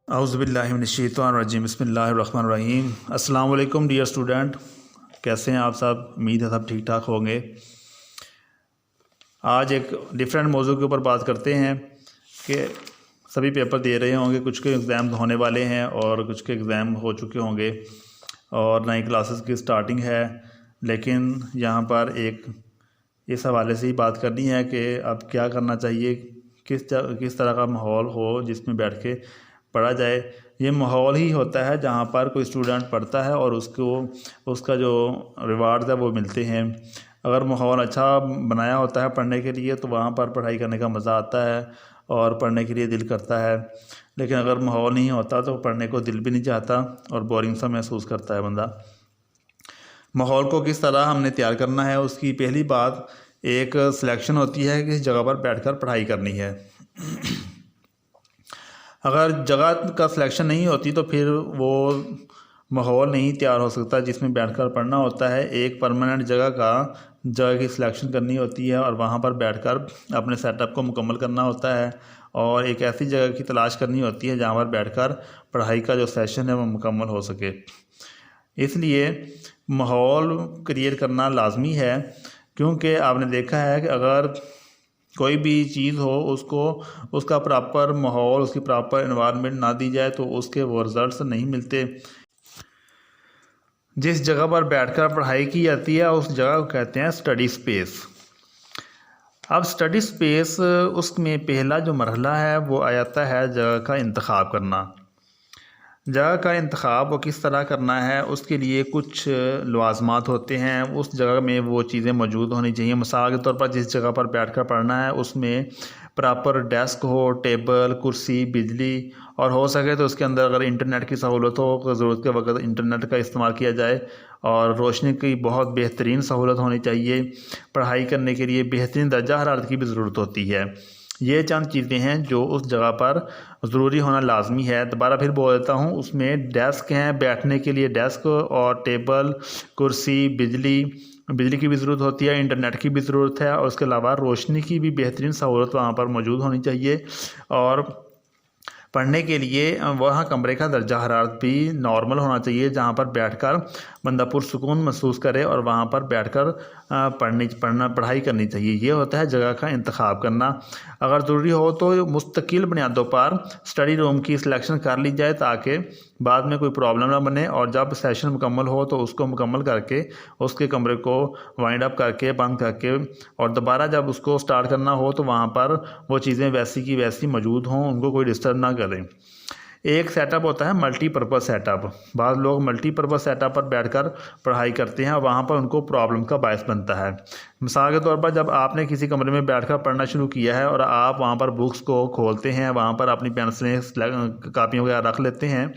औज़ुबिल्लाहिमिनश्शैतानिर्रजीम बिस्मिल्लाहिर्रहमानिर्रहीम। अस्सलाम वालेकुम डियर स्टूडेंट, कैसे हैं आप सब? उम्मीद है सब ठीक ठाक होंगे। आज एक डिफरेंट मौजू के ऊपर बात करते हैं कि सभी पेपर दे रहे होंगे, कुछ के एग्ज़ाम होने वाले हैं और कुछ के एग्ज़ाम हो चुके होंगे और नई क्लासेस की स्टार्टिंग है। लेकिन यहाँ पर एक इस हवाले से ही बात करनी है कि अब क्या करना चाहिए, किस तरह का माहौल हो जिसमें बैठ के पढ़ा जाए। ये माहौल ही होता है जहाँ पर कोई स्टूडेंट पढ़ता है और उसका जो रिवार्ड है वो मिलते हैं। अगर माहौल अच्छा बनाया होता है पढ़ने के लिए तो वहाँ पर पढ़ाई करने का मज़ा आता है और पढ़ने के लिए दिल करता है। लेकिन अगर माहौल नहीं होता तो पढ़ने को दिल भी नहीं चाहता और बोरिंग सा महसूस करता है बंदा। माहौल को किस तरह हमने तैयार करना है, उसकी पहली बात एक सिलेक्शन होती है कि इस जगह पर बैठकर पढ़ाई करनी है। अगर जगह का सिलेक्शन नहीं होती तो फिर वो माहौल नहीं तैयार हो सकता जिसमें बैठकर पढ़ना होता है। एक परमानेंट जगह की सिलेक्शन करनी होती है और वहाँ पर बैठकर अपने सेटअप को मुकम्मल करना होता है और एक ऐसी जगह की तलाश करनी होती है जहाँ पर बैठकर पढ़ाई का जो सेशन है वो मुकम्मल हो सके। इसलिए माहौल क्रिएट करना लाजमी है, क्योंकि आपने देखा है कि अगर कोई भी चीज़ हो उसका प्रॉपर माहौल, उसकी प्रॉपर एनवायरनमेंट ना दी जाए तो उसके वो रिज़ल्ट्स नहीं मिलते। जिस जगह पर बैठकर पढ़ाई की जाती है उस जगह को कहते हैं स्टडी स्पेस। अब स्टडी स्पेस उसमें पहला जो मरहला है वो आ जाता है जगह का इंतखाब करना। जगह का इंतखाब वो किस तरह करना है, उसके लिए कुछ लवाज़मात होते हैं। उस जगह में वो चीज़ें मौजूद होनी चाहिए। मिसाल के तौर पर जिस जगह पर बैठकर पढ़ना है उसमें प्रॉपर डेस्क हो, टेबल, कुर्सी, बिजली और हो सके तो उसके अंदर अगर इंटरनेट की सहूलत हो तो ज़रूरत के वक्त इंटरनेट का इस्तेमाल किया जाए और रोशनी की बहुत बेहतरीन सहूलत होनी चाहिए। पढ़ाई करने के लिए बेहतरीन दर्जा हरारत की भी ज़रूरत होती है। ये चंद चीज़ें हैं जो उस जगह पर ज़रूरी होना लाजमी है। दोबारा फिर बोल देता हूँ, उसमें डेस्क हैं, बैठने के लिए डेस्क और टेबल, कुर्सी, बिजली की भी ज़रूरत होती है, इंटरनेट की भी ज़रूरत है और उसके अलावा रोशनी की भी बेहतरीन सहूलत वहाँ पर मौजूद होनी चाहिए। और पढ़ने के लिए वहाँ कमरे का दर्जा हरारत भी नॉर्मल होना चाहिए जहाँ पर बैठकर बंदा पुरसुकून महसूस करे और वहाँ पर बैठकर पढ़ाई करनी चाहिए। ये होता है जगह का इंतखाब करना। अगर ज़रूरी हो तो मुस्तकिल बुनियादों पर स्टडी रूम की सिलेक्शन कर ली जाए ताकि बाद में कोई प्रॉब्लम ना बने और जब सेशन मुकम्मल हो तो उसको मुकम्मल करके उसके कमरे को वाइंड अप करके बंद करके और दोबारा जब उसको स्टार्ट करना हो तो वहाँ पर वो चीज़ें वैसी की वैसी मौजूद हों, उनको कोई डिस्टर्ब ना करें। एक सेटअप होता है मल्टीपर्पज़ सेटअप। बाद लोग मल्टीपर्पज़ सेटअप पर बैठकर पढ़ाई करते हैं और वहाँ पर उनको प्रॉब्लम का बायस बनता है। मिसाल के तौर पर जब आपने किसी कमरे में बैठकर पढ़ना शुरू किया है और आप वहाँ पर बुक्स को खोलते हैं, वहाँ पर अपनी पेंसिलें, कापियाँ वगैरह रख लेते हैं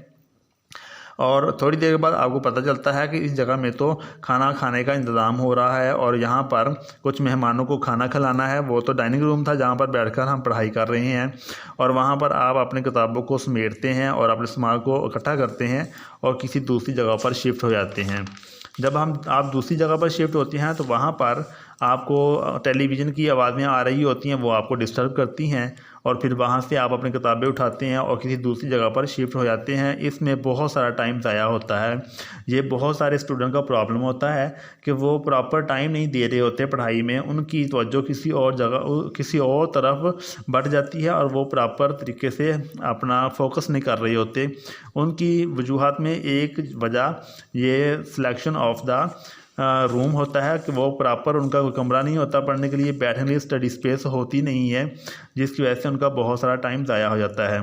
और थोड़ी देर के बाद आपको पता चलता है कि इस जगह में तो खाना खाने का इंतज़ाम हो रहा है और यहाँ पर कुछ मेहमानों को खाना खिलाना है। वो तो डाइनिंग रूम था जहाँ पर बैठकर हम पढ़ाई कर रहे हैं और वहाँ पर आप अपनी किताबों को समेटते हैं और अपने सामान को इकट्ठा करते हैं और किसी दूसरी जगह पर शिफ्ट हो जाते हैं। जब आप दूसरी जगह पर शिफ्ट होते हैं तो वहाँ पर आपको टेलीविज़न की आवाज़ें आ रही होती हैं, वो आपको डिस्टर्ब करती हैं और फिर वहाँ से आप अपनी किताबें उठाते हैं और किसी दूसरी जगह पर शिफ्ट हो जाते हैं। इसमें बहुत सारा टाइम ज़ाया होता है। ये बहुत सारे स्टूडेंट का प्रॉब्लम होता है कि वो प्रॉपर टाइम नहीं दे रहे होते पढ़ाई में, उनकी तवज्जो किसी और तरफ बढ़ जाती है और वो प्रॉपर तरीके से अपना फोकस नहीं कर रहे होते। उनकी वजूहात में एक वजह ये सिलेक्शन ऑफ द रूम होता है कि वो प्रॉपर उनका कोई कमरा नहीं होता पढ़ने के लिए, बैठने के लिए स्टडी स्पेस होती नहीं है, जिसकी वजह से उनका बहुत सारा टाइम ज़ाया हो जाता है।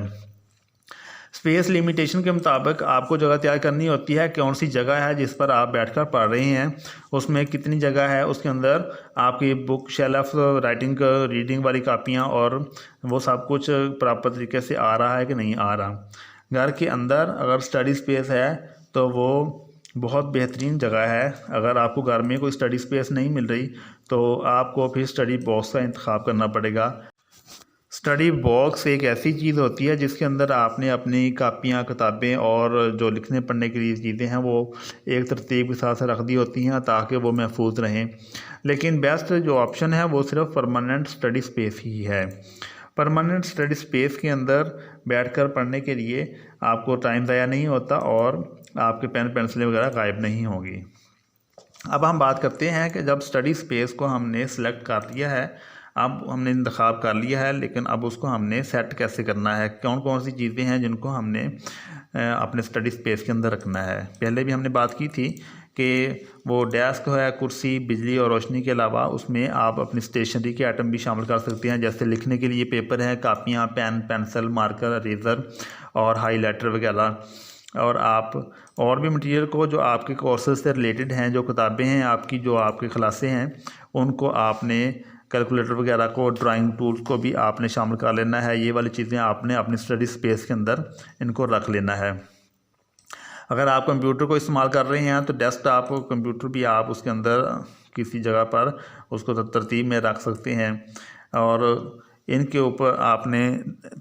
स्पेस लिमिटेशन के मुताबिक आपको जगह तैयार करनी होती है, कौन सी जगह है जिस पर आप बैठकर पढ़ रहे हैं, उसमें कितनी जगह है, उसके अंदर आपकी बुक शेल्फ, रीडिंग वाली कापियाँ और वो सब कुछ प्रॉपर तरीके से आ रहा है कि नहीं आ रहा। घर के अंदर अगर स्टडी स्पेस है तो वो बहुत बेहतरीन जगह है। अगर आपको घर में कोई स्टडी स्पेस नहीं मिल रही तो आपको फिर स्टडी बॉक्स का इंतखाब करना पड़ेगा। स्टडी बॉक्स एक ऐसी चीज़ होती है जिसके अंदर आपने अपनी कापियाँ, किताबें और जो लिखने पढ़ने के लिए चीज़ें हैं वो एक तरतीब के साथ रख दी होती हैं ताकि वो महफूज रहें। लेकिन बेस्ट जो ऑप्शन है वो सिर्फ परमानेंट स्टडी स्पेस ही है। परमानेंट स्टडी स्पेस के अंदर बैठकर पढ़ने के लिए आपको टाइम ज़ाया नहीं होता और आपके पेन पेंसिलें वगैरह गायब नहीं होगी। अब हम बात करते हैं कि जब स्टडी स्पेस को हमने सेलेक्ट कर लिया है, अब हमने इंतखाब कर लिया है, लेकिन अब उसको हमने सेट कैसे करना है, कौन कौन सी चीज़ें हैं जिनको हमने अपने स्टडी स्पेस के अंदर रखना है। पहले भी हमने बात की थी कि वो डेस्क है, कुर्सी, बिजली और रोशनी के अलावा उसमें आप अपनी स्टेशनरी के आइटम भी शामिल कर सकते हैं, जैसे लिखने के लिए पेपर हैं, कापियाँ, पेन, पेंसिल, मार्कर, इरेज़र और हाईलाइटर वगैरह। और आप और भी मटेरियल को जो आपके कोर्सेज से रिलेटेड हैं, जो किताबें हैं आपकी, जो आपके क्लासें हैं, उनको आपने कैलकुलेटर वगैरह को, ड्राइंग टूल्स को भी आपने शामिल कर लेना है। ये वाली चीज़ें आपने अपनी स्टडी स्पेस के अंदर इनको रख लेना है। अगर आप कंप्यूटर को इस्तेमाल कर रहे हैं तो डेस्कटॉप कंप्यूटर भी आप उसके अंदर किसी जगह पर उसको तरतीब में रख सकते हैं। और इनके ऊपर आपने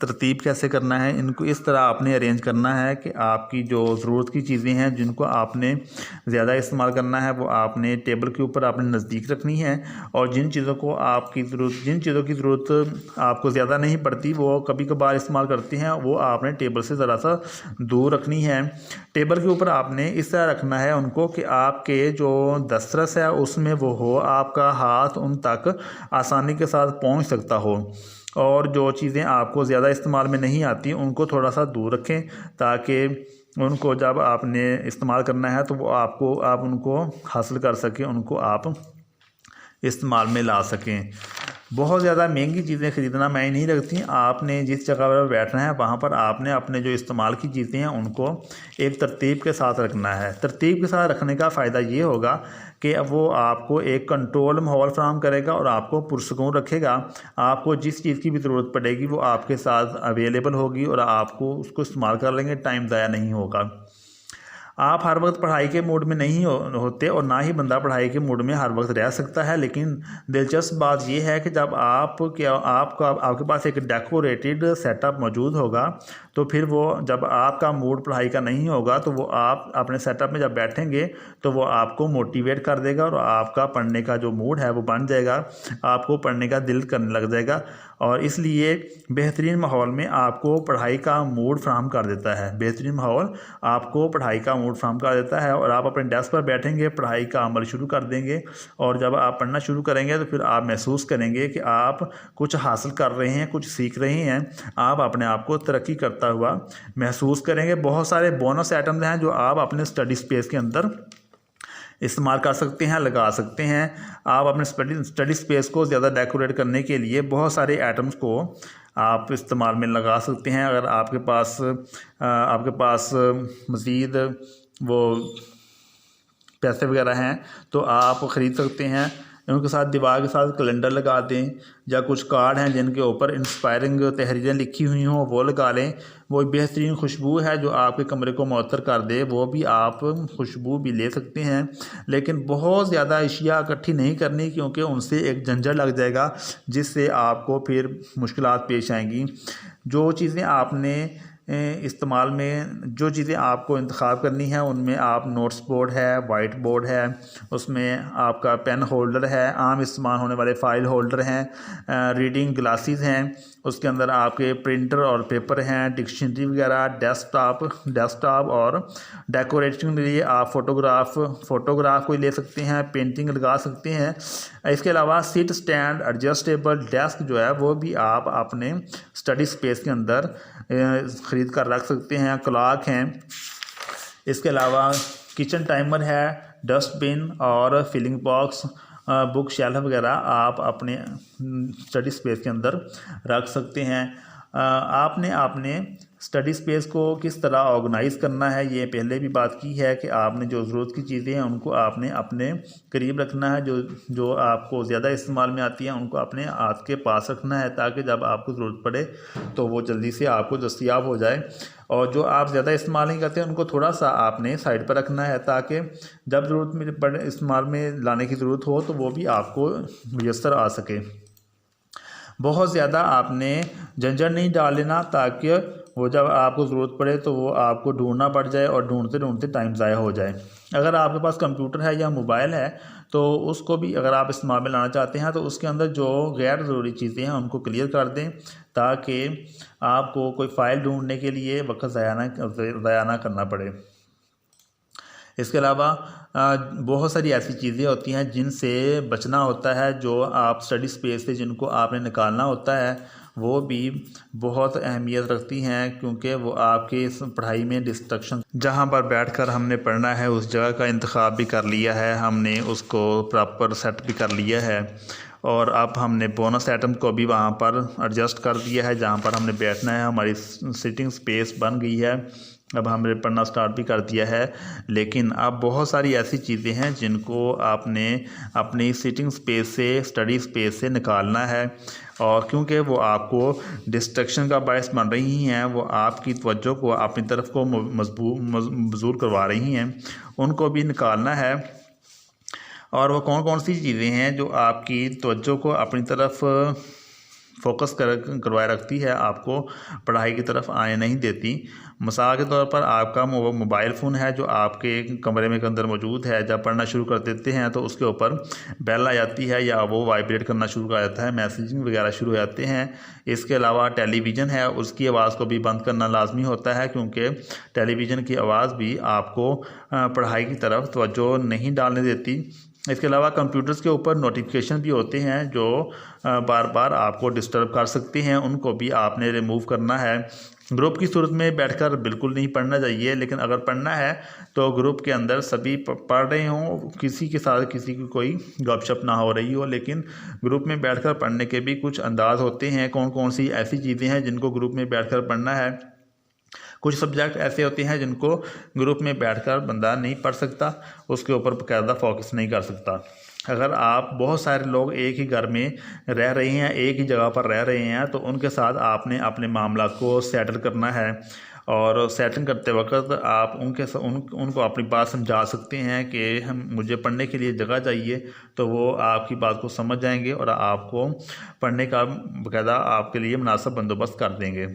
तरतीब कैसे करना है, इनको इस तरह आपने अरेंज करना है कि आपकी जो ज़रूरत की चीज़ें हैं जिनको आपने ज़्यादा इस्तेमाल करना है वो आपने टेबल के ऊपर आपने नज़दीक रखनी है, और जिन चीज़ों की ज़रूरत आपको ज़्यादा नहीं पड़ती, वो कभी कभार इस्तेमाल करती हैं, वो आपने टेबल से ज़रा सा दूर रखनी है। टेबल के ऊपर आपने इस तरह रखना है उनको कि आपके जो दस्तरस है उसमें वो हो, आपका हाथ उन तक आसानी के साथ पहुँच सकता हो, और जो चीज़ें आपको ज़्यादा इस्तेमाल में नहीं आती उनको थोड़ा सा दूर रखें, ताकि उनको जब आपने इस्तेमाल करना है तो वो आप उनको हासिल कर सकें, उनको आप इस्तेमाल में ला सकें। बहुत ज़्यादा महंगी चीज़ें ख़रीदना मैं नहीं रखती। आपने जिस जगह पर बैठना है वहाँ पर आपने अपने जो इस्तेमाल की चीज़ें हैं उनको एक तरतीब के साथ रखना है। तरतीब के साथ रखने का फ़ायदा ये होगा कि वो आपको एक कंट्रोल माहौल फराहम करेगा और आपको पुरसकून रखेगा। आपको जिस चीज़ की भी ज़रूरत पड़ेगी वो आपके साथ अवेलेबल होगी और आपको उसको इस्तेमाल कर लेंगे, टाइम ज़ाया नहीं होगा। आप हर वक्त पढ़ाई के मूड में नहीं होते और ना ही बंदा पढ़ाई के मूड में हर वक्त रह सकता है, लेकिन दिलचस्प बात यह है कि जब आपके पास एक डेकोरेटेड सेटअप मौजूद होगा तो फिर वो जब आपका मूड पढ़ाई का नहीं होगा तो वो आप अपने सेटअप में जब बैठेंगे तो वो आपको मोटिवेट कर देगा और आपका पढ़ने का जो मूड है वो बन जाएगा, आपको पढ़ने का दिल करने लग जाएगा। और इसलिए बेहतरीन माहौल में आपको पढ़ाई का मूड फ्राहम कर देता है, बेहतरीन माहौल आपको पढ़ाई का मूड फ्राहम कर देता है, और आप अपने डेस्क पर बैठेंगे, पढ़ाई का अमल शुरू कर देंगे, और जब आप पढ़ना शुरू करेंगे तो फिर आप महसूस करेंगे कि आप कुछ हासिल कर रहे हैं, कुछ सीख रहे हैं, आप अपने आप को तरक्की करता हुआ महसूस करेंगे। बहुत सारे बोनस आइटम्स हैं जो आप अपने स्टडी स्पेस के अंदर इस्तेमाल कर सकते हैं, लगा सकते हैं। आप अपने स्टडी स्पेस को ज़्यादा डेकोरेट करने के लिए बहुत सारे आइटम्स को आप इस्तेमाल में लगा सकते हैं। अगर आपके पास मज़ीद वो पैसे वगैरह हैं तो आप ख़रीद सकते हैं। उनके साथ दीवार के साथ कैलेंडर लगा दें, या कुछ कार्ड हैं जिनके ऊपर इंस्पायरिंग तहरीरें लिखी हुई हों वो लगा लें। वो बेहतरीन खुशबू है जो आपके कमरे को मुअत्तर कर दे, वो भी आप खुशबू भी ले सकते हैं। लेकिन बहुत ज़्यादा अशिया इकट्ठी नहीं करनी, क्योंकि उनसे एक झंझट लग जाएगा जिससे आपको फिर मुश्किलात पेश आएंगी। जो चीज़ें आपने इस्तेमाल में जो चीज़ें आपको इंतखाब करनी है उनमें आप नोट्स बोर्ड है, वाइट बोर्ड है, उसमें आपका पेन होल्डर है, आम इस्तेमाल होने वाले फ़ाइल होल्डर हैं, रीडिंग ग्लासेस हैं, उसके अंदर आपके प्रिंटर और पेपर हैं, डिक्शनरी वगैरह, डेस्कटॉप और डेकोरेशन के लिए आप फ़ोटोग्राफ कोई ले सकते हैं, पेंटिंग लगा सकते हैं। इसके अलावा सीट स्टैंड, एडजस्टेबल डेस्क जो है वो भी आप अपने स्टडी स्पेस के अंदर ख़रीद कर रख सकते हैं। क्लॉक हैं, इसके अलावा किचन टाइमर है, डस्टबिन और फिलिंग बॉक्स, बुक शेल्फ वगैरह आप अपने स्टडी स्पेस के अंदर रख सकते हैं। आपने स्टडी स्पेस को किस तरह ऑर्गेनाइज़ करना है ये पहले भी बात की है कि आपने जो ज़रूरत की चीज़ें हैं उनको आपने अपने करीब रखना है, जो आपको ज़्यादा इस्तेमाल में आती हैं उनको अपने हाथ के पास रखना है, ताकि जब आपको ज़रूरत पड़े तो वो जल्दी से आपको दस्तयाब हो जाए। और जो आप ज़्यादा इस्तेमाल नहीं करते उनको थोड़ा सा आपने साइड पर रखना है, ताकि जब ज़रूरत में पड़े इस्तेमाल में लाने की ज़रूरत हो तो वो भी आपको मुयस्सर आ सके। बहुत ज़्यादा आपने झंझट नहीं डाल लेना, ताकि वो जब आपको ज़रूरत पड़े तो वो आपको ढूंढना पड़ जाए और ढूंढते ढूंढते टाइम ज़ाया हो जाए। अगर आपके पास कंप्यूटर है या मोबाइल है तो उसको भी अगर आप इस्तेमाल में लाना चाहते हैं तो उसके अंदर जो गैर ज़रूरी चीज़ें हैं उनको क्लियर कर दें, ताकि आपको कोई फ़ाइल ढूंढने के लिए वक्त ज़ाया ना करना पड़े। इसके अलावा बहुत सारी ऐसी चीज़ें होती हैं जिनसे बचना होता है, जो आप स्टडी स्पेस से जिनको आपने निकालना होता है, वो भी बहुत अहमियत रखती हैं, क्योंकि वो आपके इस पढ़ाई में डिस्ट्रक्शन, जहाँ पर बैठकर हमने पढ़ना है उस जगह का इंतखाब भी कर लिया है, हमने उसको प्रॉपर सेट भी कर लिया है, और अब हमने बोनस आइटम को भी वहाँ पर एडजस्ट कर दिया है जहाँ पर हमने बैठना है। हमारी सिटिंग स्पेस बन गई है, अब हमने पढ़ना स्टार्ट भी कर दिया है। लेकिन अब बहुत सारी ऐसी चीज़ें हैं जिनको आपने अपनी सिटिंग स्पेस से, स्टडी स्पेस से निकालना है, और क्योंकि वो आपको डिस्ट्रक्शन का बायस बन रही हैं, वो आपकी तवज्जो को अपनी तरफ को मजबूर करवा रही हैं, उनको भी निकालना है। और वो कौन कौन सी चीज़ें हैं जो आपकी तवज्जो को अपनी तरफ फोकस करवाए रखती है, आपको पढ़ाई की तरफ आने नहीं देती। मिसाल के तौर पर आपका मोबाइल फ़ोन है जो आपके कमरे में के अंदर मौजूद है, जब पढ़ना शुरू कर देते हैं तो उसके ऊपर बेल आ जाती है या वो वाइब्रेट करना शुरू कर जाता है, मैसेजिंग वगैरह शुरू हो जाते हैं। इसके अलावा टेलीविज़न है, उसकी आवाज़ को भी बंद करना लाजमी होता है, क्योंकि टेलीविज़न की आवाज़ भी आपको पढ़ाई की तरफ तवज्जो नहीं डालने देती। इसके अलावा कंप्यूटर्स के ऊपर नोटिफिकेशन भी होते हैं जो बार बार आपको डिस्टर्ब कर सकते हैं, उनको भी आपने रिमूव करना है। ग्रुप की सूरत में बैठकर बिल्कुल नहीं पढ़ना चाहिए, लेकिन अगर पढ़ना है तो ग्रुप के अंदर सभी पढ़ रहे हों, किसी के साथ किसी की कोई गपशप ना हो रही हो, लेकिन ग्रुप में बैठकर पढ़ने के भी कुछ अंदाज होते हैं। कौन कौन सी ऐसी चीज़ें हैं जिनको ग्रुप में बैठकर पढ़ना है। कुछ सब्जेक्ट ऐसे होते हैं जिनको ग्रुप में बैठकर बंदा नहीं पढ़ सकता, उसके ऊपर बाकायदा फोकस नहीं कर सकता। अगर आप बहुत सारे लोग एक ही घर में रह रहे हैं, एक ही जगह पर रह रहे हैं, तो उनके साथ आपने अपने मामला को सेटल करना है, और सेटिंग करते वक्त आप उनको अपनी बात समझा सकते हैं कि मुझे पढ़ने के लिए जगह चाहिए, तो वो आपकी बात को समझ जाएंगे और आपको पढ़ने का बाकायदा आपके लिए मुनासिब बंदोबस्त कर देंगे।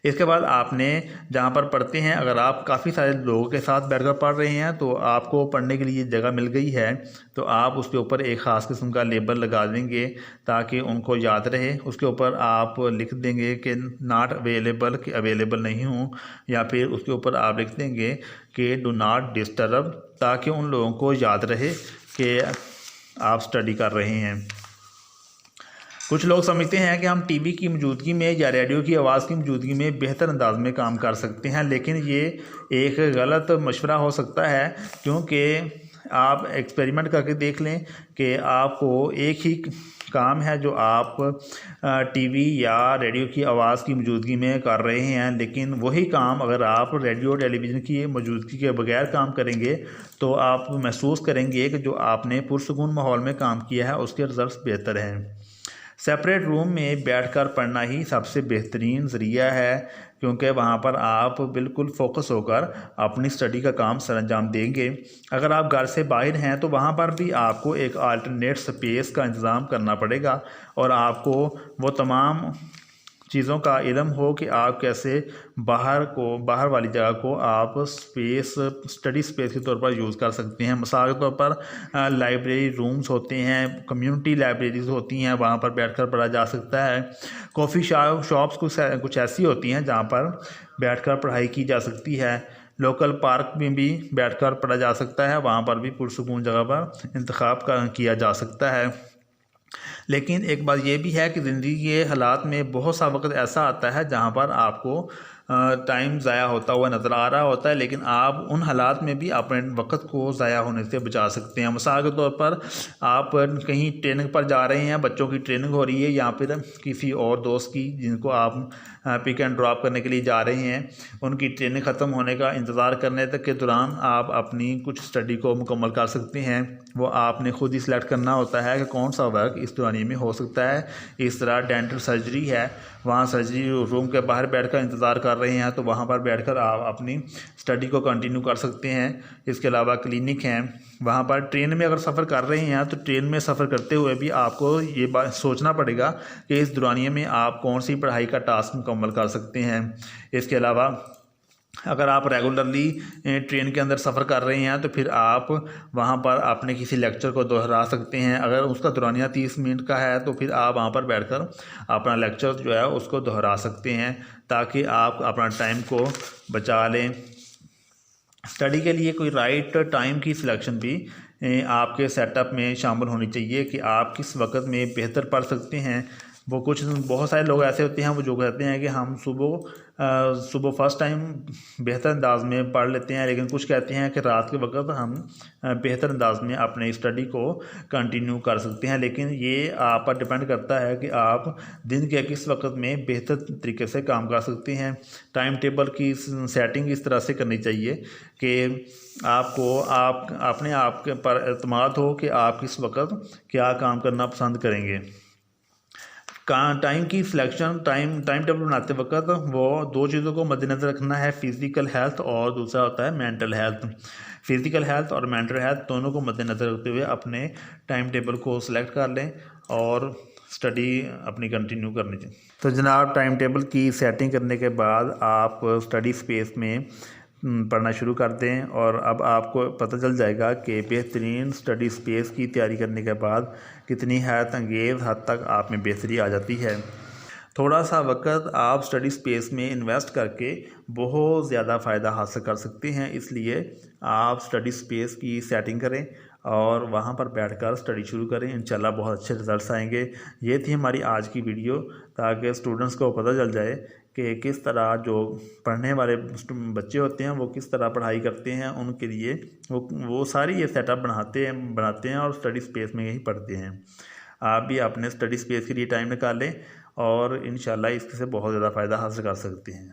इसके बाद आपने जहाँ पर पढ़ते हैं, अगर आप काफ़ी सारे लोगों के साथ बैठकर पढ़ रहे हैं तो आपको पढ़ने के लिए जगह मिल गई है, तो आप उसके ऊपर एक ख़ास किस्म का लेबल लगा देंगे ताकि उनको याद रहे। उसके ऊपर आप लिख देंगे कि नॉट अवेलेबल, कि अवेलेबल नहीं हूँ, या फिर उसके ऊपर आप लिख देंगे कि डू नॉट डिस्टर्ब, ताकि उन लोगों को याद रहे कि आप स्टडी कर रहे हैं। कुछ लोग समझते हैं कि हम टीवी की मौजूदगी में या रेडियो की आवाज़ की मौजूदगी में बेहतर अंदाज में काम कर सकते हैं, लेकिन ये एक गलत मशवरा हो सकता है, क्योंकि आप एक्सपेरिमेंट करके देख लें कि आपको एक ही काम है जो आप टीवी या रेडियो की आवाज़ की मौजूदगी में कर रहे हैं, लेकिन वही काम अगर आप रेडियो टेलीविज़न की मौजूदगी के बगैर काम करेंगे तो आप महसूस करेंगे कि जो आपने पुरसुकून माहौल में काम किया है उसके रिजल्ट्स बेहतर हैं। सेपरेट रूम में बैठकर पढ़ना ही सबसे बेहतरीन ज़रिया है, क्योंकि वहाँ पर आप बिल्कुल फोकस होकर अपनी स्टडी का काम सरअंजाम देंगे। अगर आप घर से बाहर हैं तो वहाँ पर भी आपको एक अल्टरनेट स्पेस का इंतज़ाम करना पड़ेगा, और आपको वो तमाम चीज़ों का इल्म हो कि आप कैसे बाहर वाली जगह को आप स्टडी स्पेस के तौर पर यूज़ कर सकते हैं। मिसाल के तौर पर लाइब्रेरी रूम्स होते हैं, कम्युनिटी लाइब्रेरीज़ होती हैं, वहाँ पर बैठकर पढ़ा जा सकता है। कॉफ़ी शॉप्स कुछ ऐसी होती हैं जहाँ पर बैठकर पढ़ाई की जा सकती है। लोकल पार्क में भी बैठकर पढ़ा जा सकता है, वहाँ पर भी पुरसुकून जगह पर इंतखाब किया जा सकता है। लेकिन एक बात यह भी है कि ज़िंदगी के हालात में बहुत सा वक्त ऐसा आता है जहाँ पर आपको टाइम ज़ाया होता हुआ नज़र आ रहा होता है, लेकिन आप उन हालात में भी अपने वक्त को ज़ाया होने से बचा सकते हैं। मिसाल के तौर पर आप कहीं ट्रेनिंग पर जा रहे हैं, बच्चों की ट्रेनिंग हो रही है, या फिर किसी और दोस्त की जिनको आप पिक एंड ड्रॉप करने के लिए जा रहे हैं, उनकी ट्रेनिंग ख़त्म होने का इंतज़ार करने तक के दौरान आप अपनी कुछ स्टडी को मुकम्मल कर सकते हैं। वो आपने ख़ुद ही सिलेक्ट करना होता है कि कौन सा वर्क इस दौरानिए में हो सकता है। इस तरह डेंटल सर्जरी है, वहाँ सर्जरी रूम के बाहर बैठकर इंतज़ार कर रहे हैं तो वहाँ पर बैठकर आप अपनी स्टडी को कंटिन्यू कर सकते हैं। इसके अलावा क्लिनिक हैं, वहाँ पर ट्रेन में अगर सफ़र कर रहे हैं तो ट्रेन में सफ़र करते हुए भी आपको ये बात सोचना पड़ेगा कि इस दौरानिए में आप कौन सी पढ़ाई का टास्क मुकम्मल कर सकते हैं। इसके अलावा अगर आप रेगुलरली ट्रेन के अंदर सफ़र कर रहे हैं तो फिर आप वहाँ पर अपने किसी लेक्चर को दोहरा सकते हैं। अगर उसका दौरानिया 30 मिनट का है तो फिर आप वहाँ पर बैठकर अपना लेक्चर जो है उसको दोहरा सकते हैं ताकि आप अपना टाइम को बचा लें। स्टडी के लिए कोई राइट टाइम की सिलेक्शन भी आपके सेटअप में शामिल होनी चाहिए कि आप किस वक्त में बेहतर पढ़ सकते हैं। वो बहुत सारे लोग ऐसे होते हैं वो जो कहते हैं कि हम सुबह फर्स्ट टाइम बेहतर अंदाज में पढ़ लेते हैं, लेकिन कुछ कहते हैं कि रात के वक्त हम बेहतर अंदाज में अपने स्टडी को कंटिन्यू कर सकते हैं। लेकिन ये आप पर डिपेंड करता है कि आप दिन के किस वक्त में बेहतर तरीके से काम कर सकते हैं। टाइम टेबल की सेटिंग इस तरह से करनी चाहिए कि आपको अपने आप के पर एतमाद हो कि आप किस वक्त क्या काम करना पसंद करेंगे। टाइम की सिलेक्शन टाइम टेबल बनाते वक्त वो दो चीज़ों को मद्देनज़र रखना है, फ़िज़िकल हेल्थ और दूसरा होता है मेंटल हेल्थ। फ़िज़िकल हेल्थ और मेंटल हेल्थ दोनों को मद्देनज़र रखते हुए अपने टाइम टेबल को सिलेक्ट कर लें और स्टडी अपनी कंटिन्यू करनी चाहिए। तो जनाब, टाइम टेबल की सेटिंग करने के बाद आप स्टडी स्पेस में पढ़ना शुरू कर दें और अब आपको पता चल जाएगा कि बेहतरीन स्टडी स्पेस की तैयारी करने के बाद कितनी हैरत अंगेज़ हद तक आप में बेहतरी आ जाती है। थोड़ा सा वक्त आप स्टडी स्पेस में इन्वेस्ट करके बहुत ज़्यादा फ़ायदा हासिल कर सकते हैं। इसलिए आप स्टडी स्पेस की सेटिंग करें और वहाँ पर बैठकर स्टडी शुरू करें, इंशाल्लाह बहुत अच्छे रिज़ल्ट्स आएंगे। ये थी हमारी आज की वीडियो ताकि स्टूडेंट्स को पता चल जाए कि किस तरह जो पढ़ने वाले बच्चे होते हैं वो किस तरह पढ़ाई करते हैं। उनके लिए वो सारी ये सेटअप बनाते हैं और स्टडी स्पेस में यही पढ़ते हैं। आप भी अपने स्टडी स्पेस के लिए टाइम निकालें और इंशाल्लाह इससे बहुत ज़्यादा फ़ायदा हासिल कर सकते हैं।